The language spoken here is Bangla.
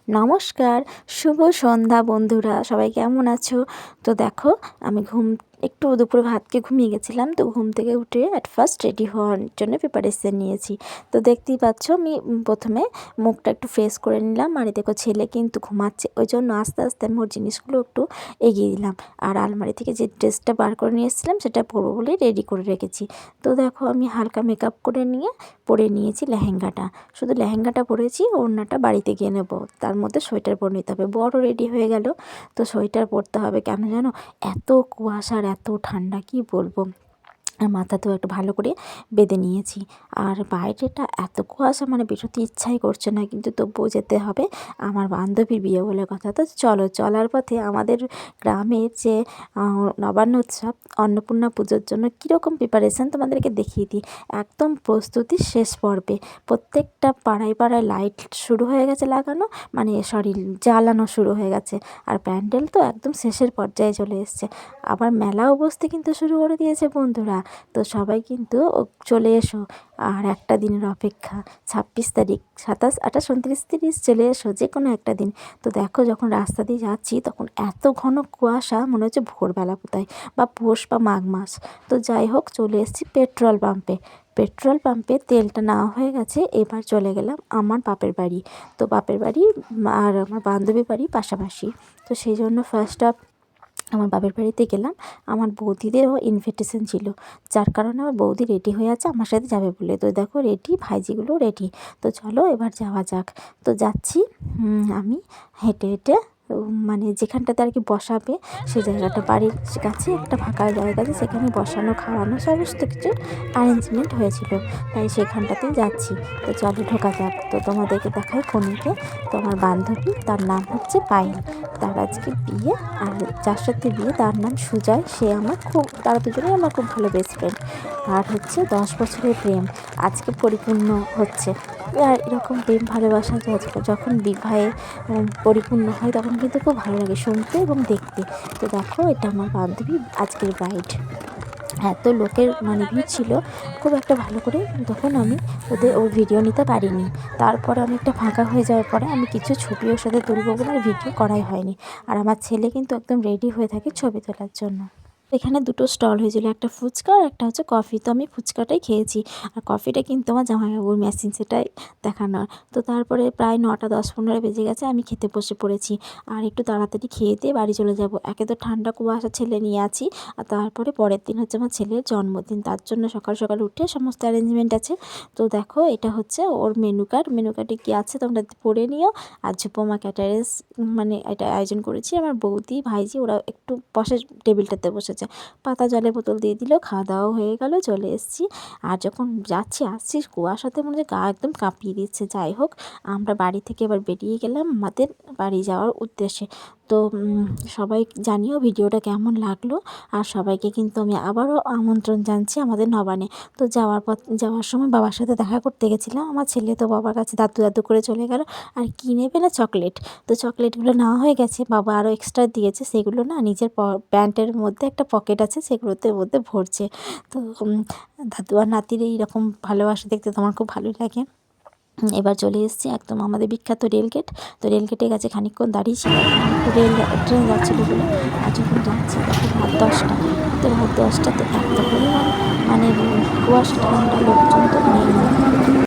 নমস্কার, শুভ সন্ধ্যা বন্ধুরা, সবাই কেমন আছো? তো দেখো, আমি একটু দুপুরে ভাত খেয়ে ঘুমিয়ে গেছিলাম। তো ঘুম থেকে উঠে অ্যাট ফার্স্ট রেডি হওয়ার জন্য প্রিপারেশন নিয়েছি। তো দেখতেই পাচ্ছ, আমি প্রথমে মুখটা একটু ফ্রেশ করে নিলাম। আর দেখো, ছেলে কিন্তু ঘুমাচ্ছে, ওই জন্য আস্তে আস্তে আমি ওর জিনিসগুলো একটু এগিয়ে দিলাম। আর আলমারি থেকে যে ড্রেসটা বার করে নিয়ে এসেছিলাম সেটা পরবো বলেই রেডি করে রেখেছি। তো দেখো, আমি হালকা মেকআপ করে নিয়ে পরে নিয়েছি লেহেঙ্গাটা। শুধু লেহেঙ্গাটা পরেছি, ওড়নাটা বাড়িতে গিয়ে নেবো। তার মধ্যে সোয়েটার পরে নিতে হবে। বড় রেডি হয়ে গেল। তো সোয়েটার পরতে হবে, কেন জানো? এত কুয়াশা আর এত ঠান্ডা, কি বলবো। আর মাথাতেও একটু ভালো করে বেঁধে নিয়েছি। আর বাইরেটা এত কুয়াশা, মানে বেরোতে ইচ্ছাই করছে না, কিন্তু তবুও যেতে হবে। আমার বান্ধবীর বিয়ে বলে কথা। তো চলো, চলার পথে আমাদের গ্রামের যে নবান্ন উৎসব, অন্নপূর্ণা পুজোর জন্য কীরকম প্রিপারেশান তোমাদেরকে দেখিয়ে দিই। একদম প্রস্তুতি শেষ পর্বে। প্রত্যেকটা পাড়ায় পাড়ায় লাইট শুরু হয়ে গেছে লাগানো, মানে জ্বালানো শুরু হয়ে গেছে। আর প্যান্ডেল তো একদম শেষের পর্যায়ে চলে এসছে। আবার মেলাও বসতে কিন্তু শুরু করে দিয়েছে বন্ধুরা। তো সবাই কিন্তু চলে এসো। আর একটা দিনের অপেক্ষা, 26 তারিখ, 27, 28, 29, 30 চলে এসো, যে কোনো একটা দিন। তো দেখো, যখন রাস্তা দিয়ে যাচ্ছি তখন এত ঘন কুয়াশা, মনে হচ্ছে ভোরবেলা কোথায়, বা পৌষ বা মাঘ মাস। তো যাই হোক, চলে এসেছি পেট্রোল পাম্পে। পেট্রোল পাম্পে তেলটা নেওয়া হয়ে গেছে। এবার চলে গেলাম আমার বাপের বাড়ি। তো বাপের বাড়ি আর আমার বান্ধবীর বাড়ি পাশাপাশি। তো সেই জন্য ফার্স্ট আমার বাপের বাড়িতে গেলাম। আমার বৌদিদেরও ইনভিটেশন ছিল, যার কারণে আমার বৌদি রেডি হয়ে আছে আমার সাথে যাবে বলে। তো দেখো, রেডি, ভাইজিগুলো রেডি। তো চলো এবার যাওয়া যাক। তো যাচ্ছি আমি হেঁটে হেঁটে। মানে যেখানটাতে আর কি বসাবে, সেই জায়গাটা, বাড়ির কাছে একটা ফাঁকা জায়গা আছে, সেখানে বসানো, খাওয়ানো সমস্ত কিছুর অ্যারেঞ্জমেন্ট হয়েছিল, তাই সেখানটাতেই যাচ্ছি। তো চলো ঢোকা যাক। তো তোমাদেরকে দেখাই কনেকে। তো আমার বান্ধবী, তার নাম হচ্ছে পায়েল। তার আজকে বিয়ে। আর যার সাথে বিয়ে তার নাম সুজয়। তারা দুজনেই আমার খুব ভালো বেস্ট ফ্রেন্ড। আর হচ্ছে 10 বছরের প্রেম আজকে পরিপূর্ণ হচ্ছে। আর এরকম প্রেম ভালোবাসা যখন বিবাহে পরিপূর্ণ হয়, তখন কিন্তু খুব ভালো লাগে শুনতে এবং দেখতে। তো দেখো, এটা আমার বান্ধবী আজকের ব্রাইড। এত লোকের মানে ভিড় ছিল, খুব একটা ভালো করে তখন আমি ওর ভিডিও নিতে পারিনি। তারপরে অনেকটা ফাঁকা হয়ে যাওয়ার পরে আমি কিছু ছবি ওর সাথে তুলব বলে আর ভিডিও করাই হয়নি। আর আমার ছেলে কিন্তু একদম রেডি হয়ে থাকে ছবি তোলার জন্য। এখানে দুটো স্টল হয়েছিল, একটা ফুচকা আর একটা হচ্ছে কফি। তো আমি ফুচকাটাই খেয়েছি, আর কফিটা কিন্তু আমার জামাইবাবুর মেশিন, সেটাই দেখানোর। তো তারপরে প্রায় 9টা 10-15 বেজে গেছে, আমি খেতে বসে পড়েছি। আর একটু তাড়াতাড়ি খেয়ে দিয়ে বাড়ি চলে যাব। একে তো ঠান্ডা কুয়াশা, ছেলে নিয়ে আছি। আর তারপরে পরের দিন হচ্ছে আমার ছেলের জন্মদিন, তার জন্য সকাল সকাল উঠে সমস্ত অ্যারেঞ্জমেন্ট আছে। তো দেখো, এটা হচ্ছে ওর মেনু কার্ডে কী আছে তোমরা পড়ে নিও। আর ঝুপমা ক্যাটারার্স, মানে এটা আয়োজন করেছি। আমার বৌদি, ভাইজি ওরা একটু টেবিলটাতে বসেছে। পাতা জলের বোতল দিয়ে দিল, খাওয়া দাওয়া হয়ে গেল, চলে এসেছি। আর যখন আসছি কুয়াশাতে, মনে হচ্ছে গা একদম কাঁপিয়ে দিচ্ছে। যাই হোক, আমরা বাড়ি থেকে এবার বেরিয়ে গেলাম আমাদের বাড়ি যাওয়ার উদ্দেশ্যে। তো সবাই জানিও ভিডিওটা কেমন লাগলো। আর সবাইকে কিন্তু আমি আবারও আমন্ত্রণ জানছি আমাদের নবান্নে। তো যাওয়ার সময় বাবার সাথে দেখা করতে গেছিলাম। আমার ছেলে তো বাবার কাছে দাদু দাদু করে চলে গেল। আর কী নেবে না, চকলেট। তো চকলেটগুলো নেওয়া হয়ে গেছে, বাবা আরও এক্সট্রা দিয়েছে, সেগুলো না নিজের প্যান্টের মধ্যে একটা পকেট আছে, সেগুলোতে মধ্যে ভরছে। তো দাদু আর নাতির এইরকম ভালোবাসা দেখতে তো আমার খুব ভালোই লাগে। এবার চলে এসেছি একদম আমাদের বিখ্যাত রেলগেট। তো রেলগেটের কাছে খানিকক্ষণ দাঁড়িয়েছিলাম, ট্রেন যাচ্ছিলো বলে। আর যখন যাচ্ছি তখন রাত 10টা। তো রাত 10টাতে এত পরিমাণ মানে কুয়াশা, ঠান্ডা, লোকজন তো নেই।